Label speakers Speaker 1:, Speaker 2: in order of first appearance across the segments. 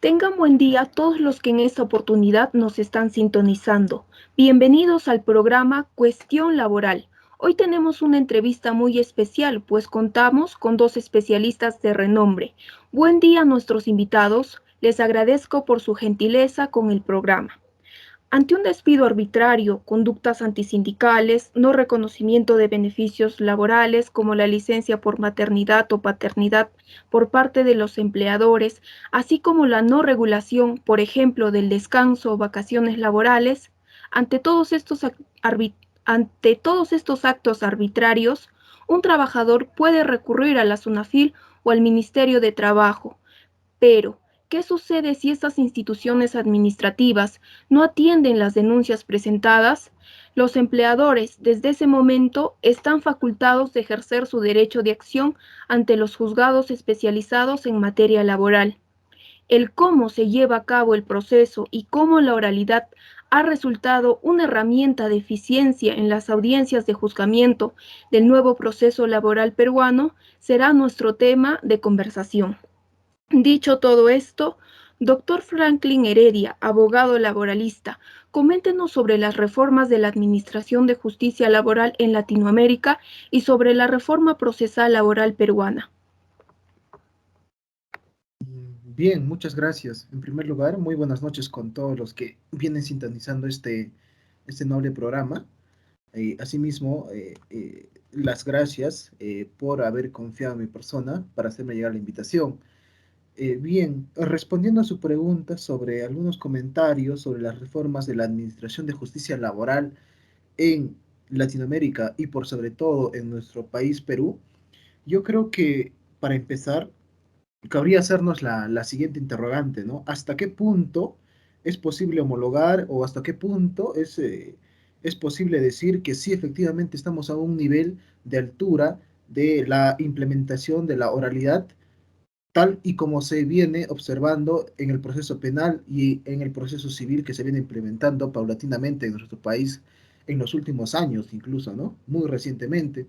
Speaker 1: Tengan buen día todos los que en esta oportunidad nos están sintonizando. Bienvenidos al programa Cuestión Laboral. Hoy tenemos una entrevista muy especial, pues contamos con dos especialistas de renombre. Buen día a nuestros invitados. Les agradezco por su gentileza con el programa. Ante un despido arbitrario, conductas antisindicales, no reconocimiento de beneficios laborales como la licencia por maternidad o paternidad por parte de los empleadores, así como la no regulación, por ejemplo, del descanso o vacaciones laborales, ante todos estos, ante todos estos actos arbitrarios, un trabajador puede recurrir a la SUNAFIL o al Ministerio de Trabajo, pero, ¿qué sucede si estas instituciones administrativas no atienden las denuncias presentadas? Los empleadores, desde ese momento, están facultados de ejercer su derecho de acción ante los juzgados especializados en materia laboral. El cómo se lleva a cabo el proceso y cómo la oralidad ha resultado una herramienta de eficiencia en las audiencias de juzgamiento del nuevo proceso laboral peruano será nuestro tema de conversación. Dicho todo esto, doctor Franklin Heredia, abogado laboralista, coméntenos sobre las reformas de la Administración de Justicia Laboral en Latinoamérica y sobre la reforma procesal laboral peruana.
Speaker 2: Bien, muchas gracias. En primer lugar, muy buenas noches con todos los que vienen sintonizando este noble programa. Asimismo, las gracias por haber confiado en mi persona para hacerme llegar la invitación. Bien, respondiendo a su pregunta sobre algunos comentarios sobre las reformas de la Administración de Justicia Laboral en Latinoamérica y por sobre todo en nuestro país, Perú, yo creo que para empezar, cabría hacernos la siguiente interrogante, ¿no? ¿Hasta qué punto es posible homologar o hasta qué punto es posible decir que sí, efectivamente estamos a un nivel de altura de la implementación de la oralidad, tal y como se viene observando en el proceso penal y en el proceso civil que se viene implementando paulatinamente en nuestro país en los últimos años, incluso, ¿no? Muy recientemente?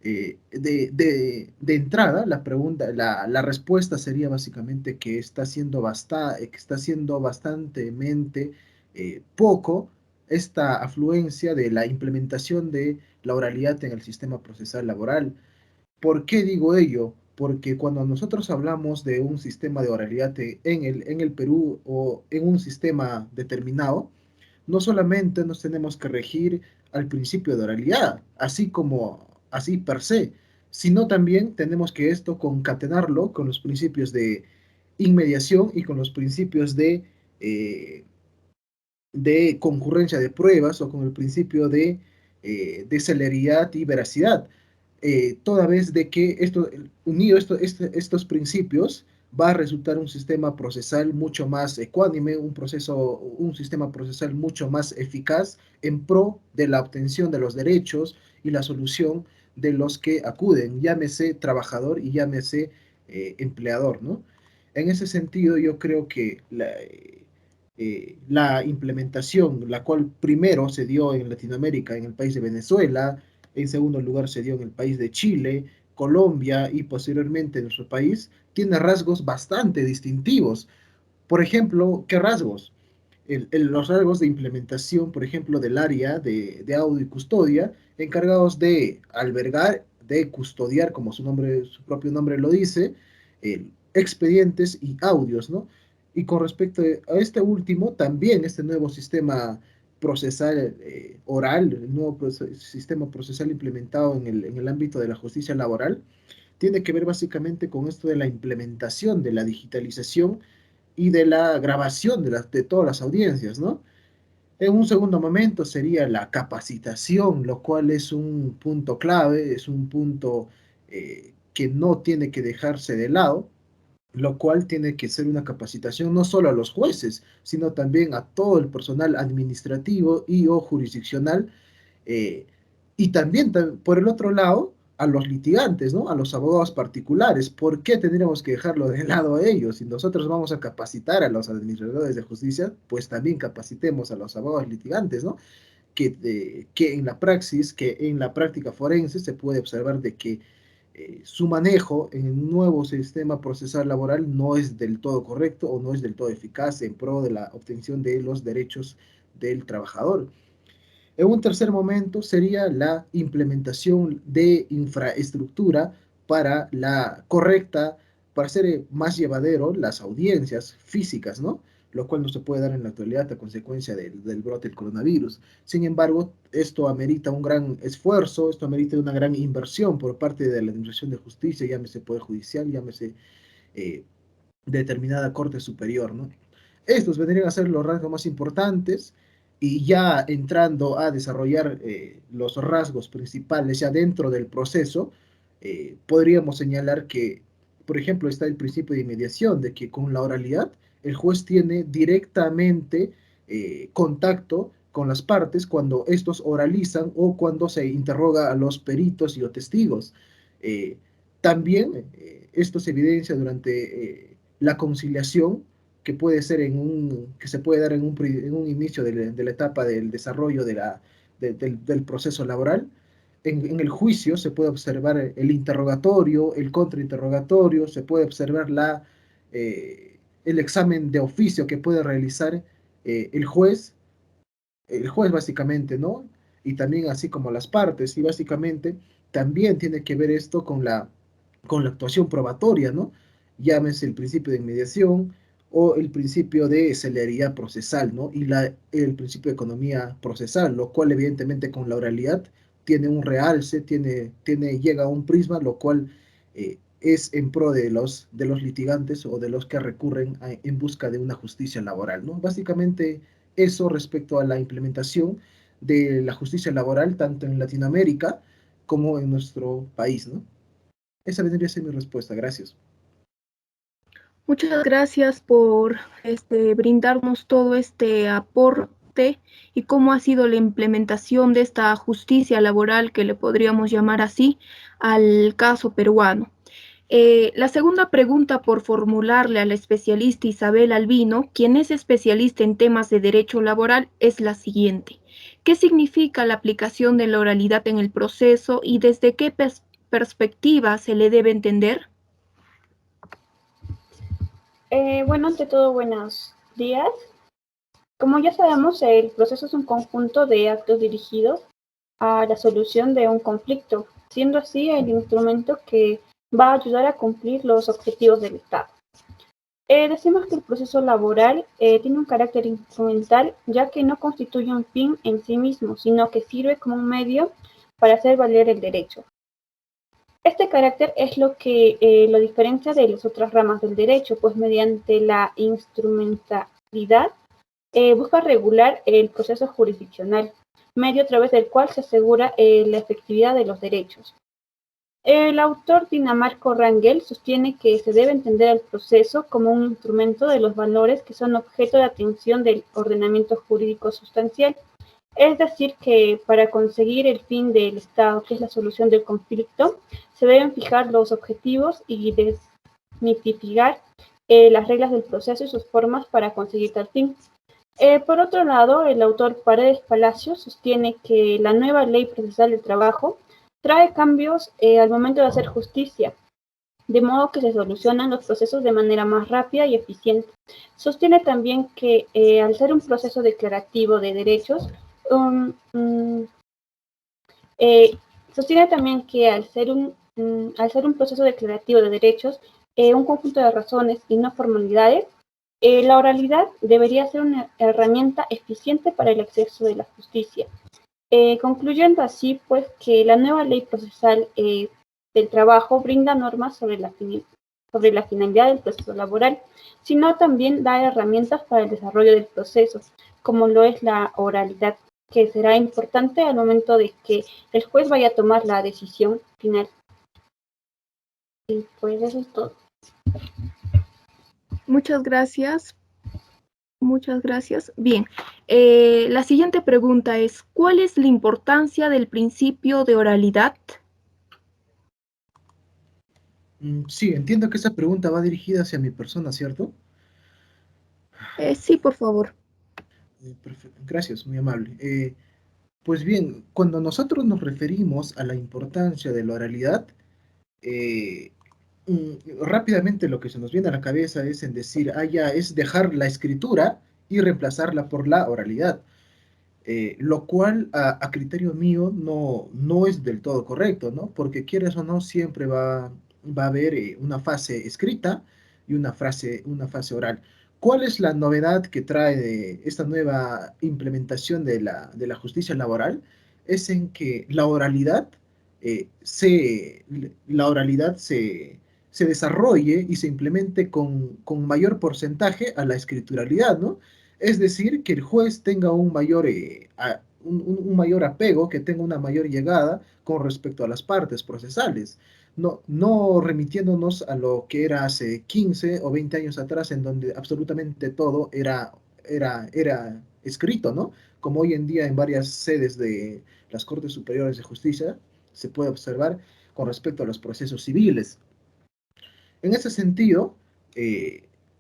Speaker 2: De entrada, la pregunta, la respuesta sería básicamente que que está siendo bastantemente poco esta afluencia de la implementación de la oralidad en el sistema procesal laboral. ¿Por qué digo ello? Porque cuando nosotros hablamos de un sistema de oralidad en el Perú o en un sistema determinado, no solamente nos tenemos que regir al principio de oralidad, así per se, sino también tenemos que esto concatenarlo con los principios de inmediación y con los principios de concurrencia de pruebas o con el principio de celeridad y veracidad. Toda vez de que estos principios va a resultar un sistema procesal mucho más ecuánime, un sistema procesal mucho más eficaz en pro de la obtención de los derechos y la solución de los que acuden, llámese trabajador y llámese empleador, ¿no? En ese sentido, yo creo que la implementación, la cual primero se dio en Latinoamérica, en el país de Venezuela, en segundo lugar se dio en el país de Chile, Colombia y posteriormente en nuestro país, tiene rasgos bastante distintivos. Por ejemplo, ¿qué rasgos? Los rasgos de implementación, por ejemplo, del área de audio y custodia, encargados de albergar, de custodiar, como su propio nombre lo dice, expedientes y audios, ¿no? Y con respecto a este último, también este nuevo sistema procesal oral, el nuevo sistema procesal implementado en el ámbito de la justicia laboral, tiene que ver básicamente con esto de la implementación de la digitalización y de la grabación de todas las audiencias, ¿no? En un segundo momento sería la capacitación, lo cual es un punto clave, es un punto que no tiene que dejarse de lado, lo cual tiene que ser una capacitación no solo a los jueces, sino también a todo el personal administrativo y o jurisdiccional, eh, y también por el otro lado a los litigantes, ¿no? A los abogados particulares. ¿Por qué tendríamos que dejarlo de lado a ellos? Si nosotros vamos a capacitar a los administradores de justicia, pues también capacitemos a los abogados litigantes, ¿no? Que en la praxis, que en la práctica forense se puede observar de que su manejo en un nuevo sistema procesal laboral no es del todo correcto o no es del todo eficaz en pro de la obtención de los derechos del trabajador. En un tercer momento sería la implementación de infraestructura para la correcta, para hacer más llevadero las audiencias físicas, ¿no? Lo cual no se puede dar en la actualidad a consecuencia del brote del coronavirus. Sin embargo, esto amerita un gran esfuerzo, esto amerita una gran inversión por parte de la Administración de Justicia, llámese Poder Judicial, llámese eh, determinada Corte Superior, ¿no? Estos vendrían a ser los rasgos más importantes y ya entrando a desarrollar los rasgos principales ya dentro del proceso, podríamos señalar que, por ejemplo, está el principio de inmediación, de que con la oralidad el juez tiene directamente contacto con las partes cuando estos oralizan o cuando se interroga a los peritos y los testigos. Eh, También esto se evidencia durante la conciliación que puede ser que se puede dar en un inicio de la etapa del desarrollo del proceso laboral. En el juicio se puede observar el interrogatorio, el contrainterrogatorio, se puede observar el examen de oficio que puede realizar el juez básicamente, ¿no? Y también así como las partes, y básicamente también tiene que ver esto con la actuación probatoria, ¿no? Llámese el principio de inmediación o el principio de celeridad procesal, ¿no? Y el principio de economía procesal, lo cual evidentemente con la oralidad tiene un realce, llega a un prisma, lo cual es en pro de los litigantes o de los que recurren en busca de una justicia laboral, ¿no? Básicamente eso respecto a la implementación de la justicia laboral, tanto en Latinoamérica como en nuestro país, ¿no? Esa vendría a ser mi respuesta. Gracias.
Speaker 1: Muchas gracias por brindarnos todo este aporte y cómo ha sido la implementación de esta justicia laboral, que le podríamos llamar así, al caso peruano. La segunda pregunta por formularle a la especialista Isabel Albino, quien es especialista en temas de derecho laboral, es la siguiente. ¿Qué significa la aplicación de la oralidad en el proceso y desde qué perspectiva se le debe entender?
Speaker 3: Bueno, ante todo, buenos días. Como ya sabemos, el proceso es un conjunto de actos dirigidos a la solución de un conflicto, siendo así el instrumento que va a ayudar a cumplir los objetivos del Estado. Decimos que el proceso laboral tiene un carácter instrumental, ya que no constituye un fin en sí mismo, sino que sirve como un medio para hacer valer el derecho. Este carácter es lo que lo diferencia de las otras ramas del derecho, pues mediante la instrumentalidad busca regular el proceso jurisdiccional, medio a través del cual se asegura la efectividad de los derechos. El autor Dinamarco Rangel sostiene que se debe entender el proceso como un instrumento de los valores que son objeto de atención del ordenamiento jurídico sustancial. Es decir, que para conseguir el fin del Estado, que es la solución del conflicto, se deben fijar los objetivos y desmitificar las reglas del proceso y sus formas para conseguir tal fin. Por otro lado, el autor Paredes Palacios sostiene que la nueva ley procesal del trabajo trae cambios al momento de hacer justicia, de modo que se solucionan los procesos de manera más rápida y eficiente. Sostiene también que al ser un proceso declarativo de derechos, um, um, eh, sostiene también que al ser un proceso declarativo de derechos, un conjunto de razones y no formalidades, la oralidad debería ser una herramienta eficiente para el acceso de la justicia. Concluyendo así, pues, que la nueva ley procesal del trabajo brinda normas sobre la finalidad del proceso laboral, sino también da herramientas para el desarrollo del proceso, como lo es la oralidad, que será importante al momento de que el juez vaya a tomar la decisión final. Y pues eso es todo.
Speaker 1: Muchas gracias. Muchas gracias. Bien, la siguiente pregunta es, ¿cuál es la importancia del principio de oralidad?
Speaker 2: Sí, entiendo que esa pregunta va dirigida hacia mi persona, ¿cierto?
Speaker 1: Sí, por favor.
Speaker 2: Perfecto. Gracias, muy amable. Pues bien, cuando nosotros nos referimos a la importancia de la oralidad, rápidamente lo que se nos viene a la cabeza es en decir, ya es dejar la escritura y reemplazarla por la oralidad. Lo cual a criterio mío no es del todo correcto, ¿no? Porque quieras o no, siempre va a haber una fase escrita y una fase oral. ¿Cuál es la novedad que trae esta nueva implementación de la justicia laboral? Es en que la oralidad se desarrolle y se implemente con mayor porcentaje a la escrituralidad, ¿no? Es decir, que el juez tenga un mayor apego, que tenga una mayor llegada con respecto a las partes procesales. No remitiéndonos a lo que era hace 15 o 20 años atrás, en donde absolutamente todo era escrito, ¿no? Como hoy en día en varias sedes de las Cortes Superiores de Justicia se puede observar con respecto a los procesos civiles. En ese sentido,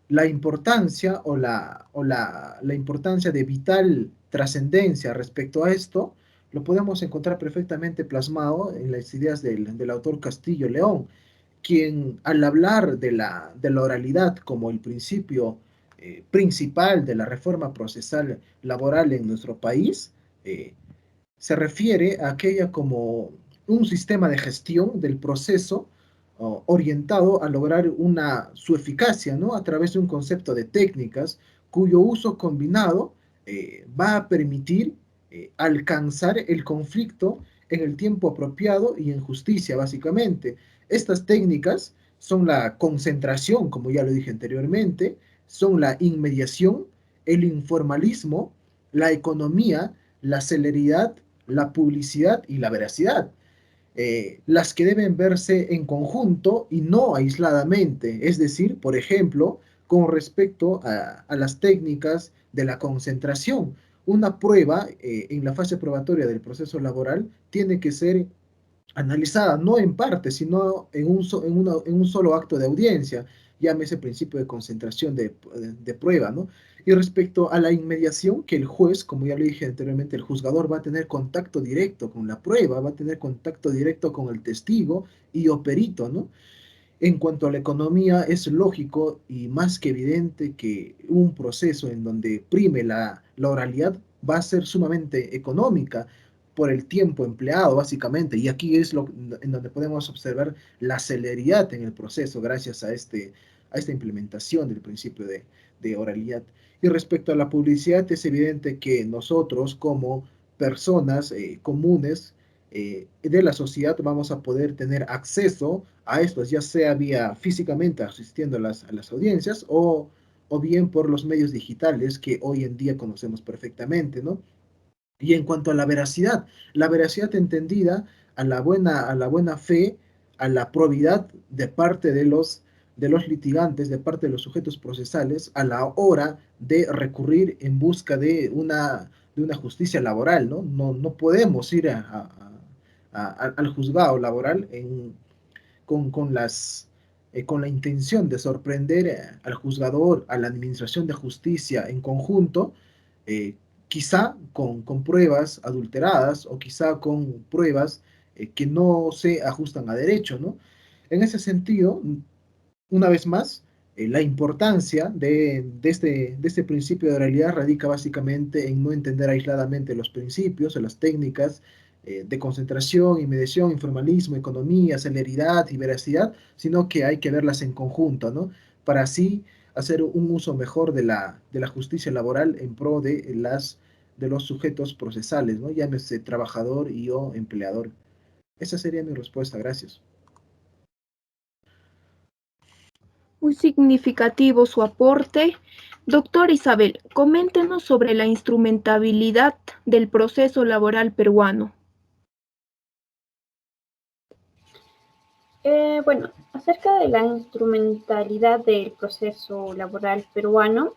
Speaker 2: la importancia la importancia de vital trascendencia respecto a esto lo podemos encontrar perfectamente plasmado en las ideas del autor Castillo León, quien al hablar de la oralidad como el principio principal de la reforma procesal laboral en nuestro país, se refiere a aquella como un sistema de gestión del proceso orientado a lograr su eficacia, ¿no? A través de un concepto de técnicas cuyo uso combinado va a permitir alcanzar el conflicto en el tiempo apropiado y en justicia, básicamente. Estas técnicas son la concentración, como ya lo dije anteriormente, son la inmediación, el informalismo, la economía, la celeridad, la publicidad y la veracidad, las que deben verse en conjunto y no aisladamente, es decir, por ejemplo, con respecto a las técnicas de la concentración. Una prueba en la fase probatoria del proceso laboral tiene que ser analizada no en parte, sino en un solo acto de audiencia, llámese principio de concentración de prueba, ¿no? Y respecto a la inmediación, que el juez, como ya lo dije anteriormente, el juzgador va a tener contacto directo con la prueba, va a tener contacto directo con el testigo y o perito, ¿no? En cuanto a la economía, es lógico y más que evidente que un proceso en donde prime la oralidad va a ser sumamente económica por el tiempo empleado, básicamente. Y aquí es en donde podemos observar la celeridad en el proceso gracias a esta implementación del principio de oralidad. Y respecto a la publicidad, es evidente que nosotros como personas comunes de la sociedad vamos a poder tener acceso a estos, ya sea vía físicamente asistiendo a las audiencias o bien por los medios digitales que hoy en día conocemos perfectamente, ¿no? Y en cuanto a la veracidad entendida a la buena fe, a la probidad de parte de los litigantes, de parte de los sujetos procesales, a la hora de recurrir en busca de una justicia laboral, ¿no? No podemos ir al juzgado laboral con con la intención de sorprender al juzgador, a la administración de justicia en conjunto, eh, quizá con pruebas adulteradas o quizá con pruebas que no se ajustan a derecho, ¿no? En ese sentido, una vez más, la importancia de este principio de realidad radica básicamente en no entender aisladamente los principios o las técnicas de concentración, inmediación, informalismo, economía, celeridad y veracidad, sino que hay que verlas en conjunto, ¿no? Para así hacer un uso mejor de la justicia laboral en pro de los sujetos procesales, ¿no? Llámese trabajador y o empleador. Esa sería mi respuesta, gracias.
Speaker 1: Muy significativo su aporte. Doctor Isabel, coméntenos sobre la instrumentabilidad del proceso laboral peruano.
Speaker 3: Bueno, acerca de la instrumentalidad del proceso laboral peruano,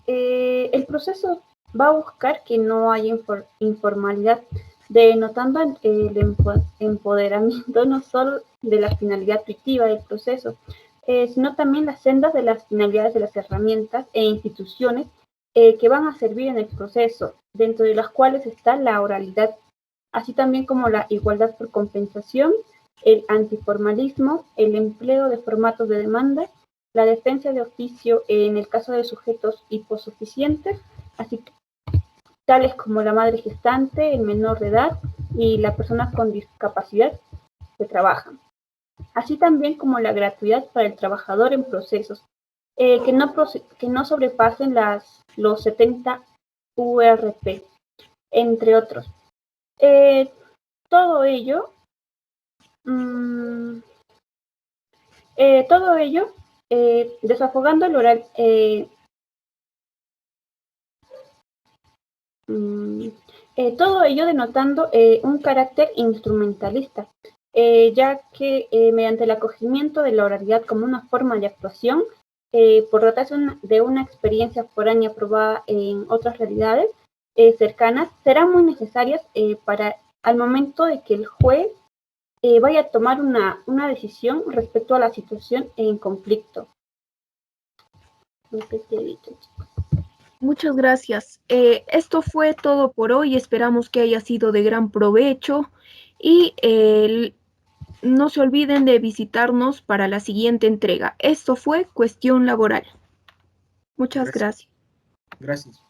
Speaker 3: el proceso va a buscar que no haya informalidad, denotando el empoderamiento no solo de la finalidad fictiva del proceso, sino también las sendas de las finalidades de las herramientas e instituciones que van a servir en el proceso, dentro de las cuales está la oralidad, así también como la igualdad por compensación el antiformalismo, el empleo de formatos de demanda, la defensa de oficio en el caso de sujetos hiposuficientes, así tales como la madre gestante, el menor de edad y las personas con discapacidad que trabajan, así también como la gratuidad para el trabajador en procesos que no sobrepasen los 70 URP, entre otros. Todo ello, desafogando el oral, todo ello denotando un carácter instrumentalista, ya que mediante el acogimiento de la oralidad como una forma de actuación, por dotación de una experiencia foránea probada en otras realidades cercanas, serán muy necesarias para al momento de que el juez vaya a tomar una decisión respecto a la situación en conflicto.
Speaker 1: Muchas gracias. Esto fue todo por hoy. Esperamos que haya sido de gran provecho y no se olviden de visitarnos para la siguiente entrega. Esto fue Cuestión Laboral. Muchas gracias.
Speaker 2: Gracias.